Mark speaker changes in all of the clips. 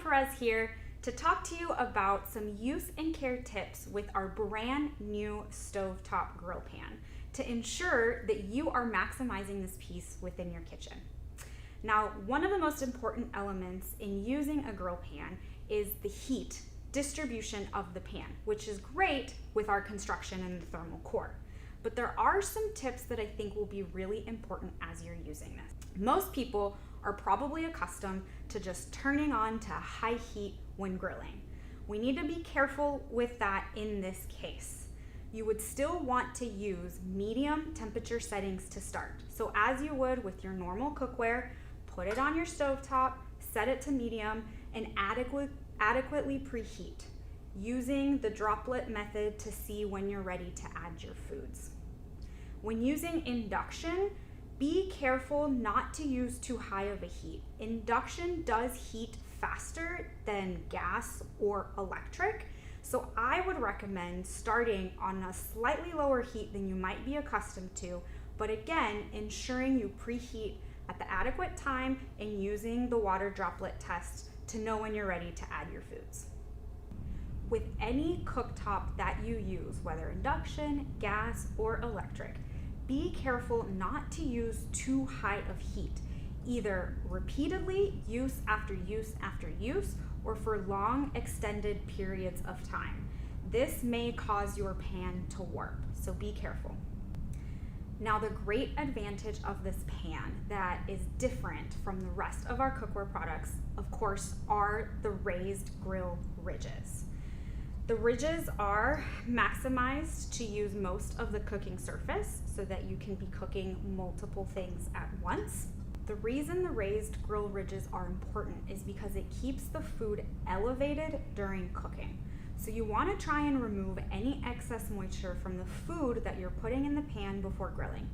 Speaker 1: Perez here to talk to you about some use and care tips with our brand new stovetop grill pan to ensure that you are maximizing this piece within your kitchen. Now, one of the most important elements in using a grill pan is the heat distribution of the pan, which is great with our construction and the thermal core. But there are some tips that I think will be really important as you're using this. Most people are probably accustomed to just turning on to high heat when grilling. We need to be careful with that in this case. You would still want to use medium temperature settings to start. So as you would with your normal cookware, put it on your stovetop, set it to medium, and adequately preheat, using the droplet method to see when you're ready to add your foods. When using induction, be careful not to use too high of a heat. Induction does heat faster than gas or electric, so I would recommend starting on a slightly lower heat than you might be accustomed to, but again, ensuring you preheat at the adequate time and using the water droplet test to know when you're ready to add your foods. With any cooktop that you use, whether induction, gas, or electric, be careful not to use too high of heat, either repeatedly, use after use after use, or for long extended periods of time. This may cause your pan to warp, so be careful. Now, the great advantage of this pan that is different from the rest of our cookware products, of course, are the raised grill ridges. The ridges are maximized to use most of the cooking surface so that you can be cooking multiple things at once. The reason the raised grill ridges are important is because it keeps the food elevated during cooking. So you want to try and remove any excess moisture from the food that you're putting in the pan before grilling.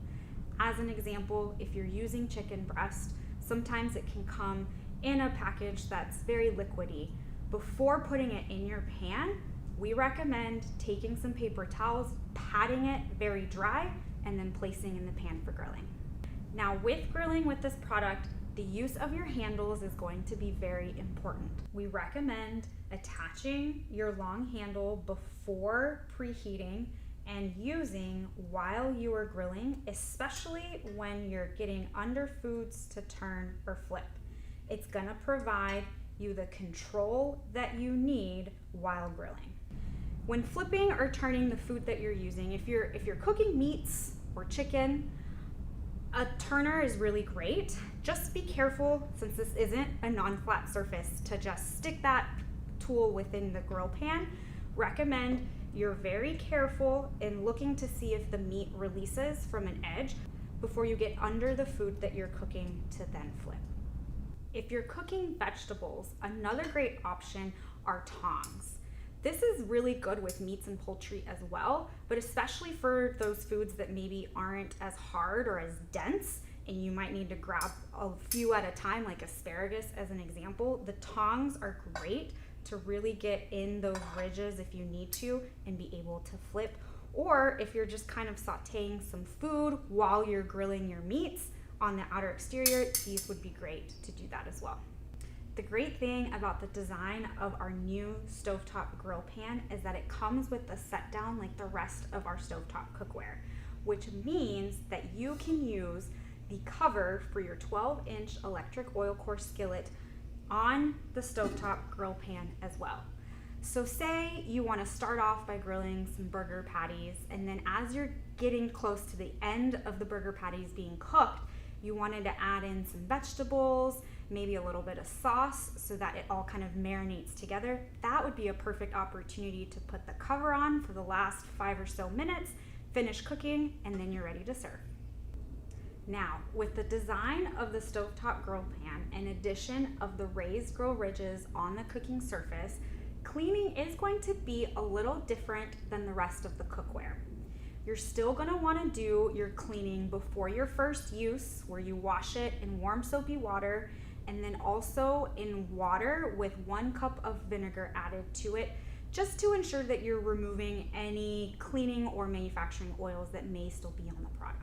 Speaker 1: As an example, if you're using chicken breast, sometimes it can come in a package that's very liquidy. Before putting it in your pan, we recommend taking some paper towels, patting it very dry, and then placing in the pan for grilling. Now, with grilling with this product, the use of your handles is going to be very important. We recommend attaching your long handle before preheating and using while you are grilling, especially when you're getting under foods to turn or flip. It's gonna provide you the control that you need while grilling. When flipping or turning the food that you're using, if you're cooking meats or chicken, a turner is really great. Just be careful, since this isn't a non-flat surface, to just stick that tool within the grill pan. Recommend you're very careful in looking to see if the meat releases from an edge before you get under the food that you're cooking to then flip. If you're cooking vegetables, another great option are tongs. This is really good with meats and poultry as well, but especially for those foods that maybe aren't as hard or as dense, and you might need to grab a few at a time, like asparagus as an example. The tongs are great to really get in those ridges if you need to and be able to flip. Or if you're just kind of sauteing some food while you're grilling your meats on the outer exterior, these would be great to do that as well. The great thing about the design of our new stovetop grill pan is that it comes with a set down like the rest of our stovetop cookware, which means that you can use the cover for your 12-inch electric oil core skillet on the stovetop grill pan as well. So say you want to start off by grilling some burger patties, and then as you're getting close to the end of the burger patties being cooked, you wanted to add in some vegetables, maybe a little bit of sauce so that it all kind of marinates together. That would be a perfect opportunity to put the cover on for the last 5 or so minutes, finish cooking, and then you're ready to serve. Now, with the design of the stovetop grill pan and addition of the raised grill ridges on the cooking surface, cleaning is going to be a little different than the rest of the cookware. You're still going to want to do your cleaning before your first use, where you wash it in warm soapy water, and then also in water with 1 cup of vinegar added to it, just to ensure that you're removing any cleaning or manufacturing oils that may still be on the product.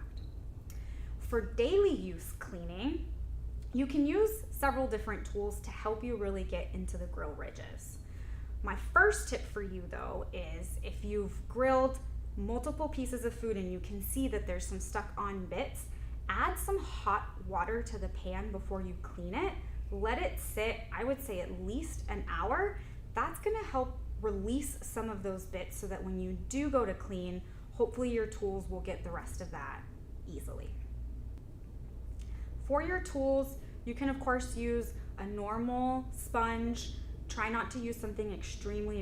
Speaker 1: For daily use cleaning, You can use several different tools to help you really get into the grill ridges. My first tip for you though is if you've grilled multiple pieces of food and you can see that there's some stuck on bits, add some hot water to the pan before you clean it. Let it sit, I would say at least an hour. That's gonna help release some of those bits so that when you do go to clean, hopefully your tools will get the rest of that easily. For your tools, you can of course use a normal sponge. Try not to use something extremely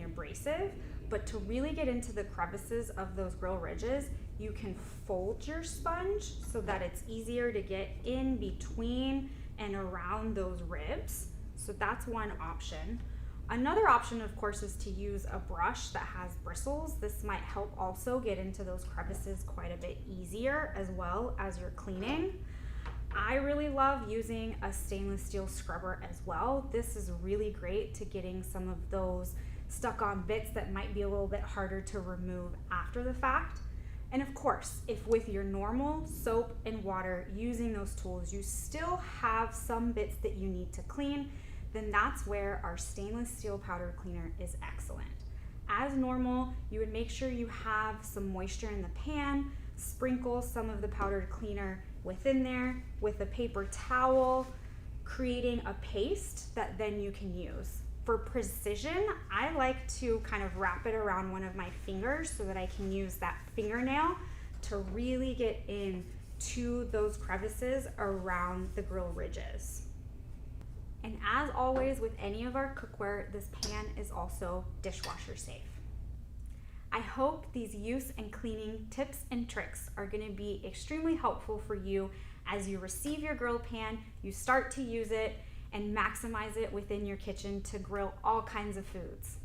Speaker 1: abrasive, but to really get into the crevices of those grill ridges, you can fold your sponge so that it's easier to get in between and around those ribs. So that's one option. Another option, of course, is to use a brush that has bristles. This might help also get into those crevices quite a bit easier as well as you're cleaning. I really love using a stainless steel scrubber as well. This is really great to getting some of those stuck on bits that might be a little bit harder to remove after the fact. And of course, if with your normal soap and water using those tools, you still have some bits that you need to clean, then that's where our stainless steel powder cleaner is excellent. As normal, you would make sure you have some moisture in the pan, sprinkle some of the powdered cleaner within there with a paper towel, creating a paste that then you can use. For precision, I like to kind of wrap it around one of my fingers so that I can use that fingernail to really get into those crevices around the grill ridges. And as always with any of our cookware, this pan is also dishwasher safe. I hope these use and cleaning tips and tricks are going to be extremely helpful for you as you receive your grill pan, you start to use it, and maximize it within your kitchen to grill all kinds of foods.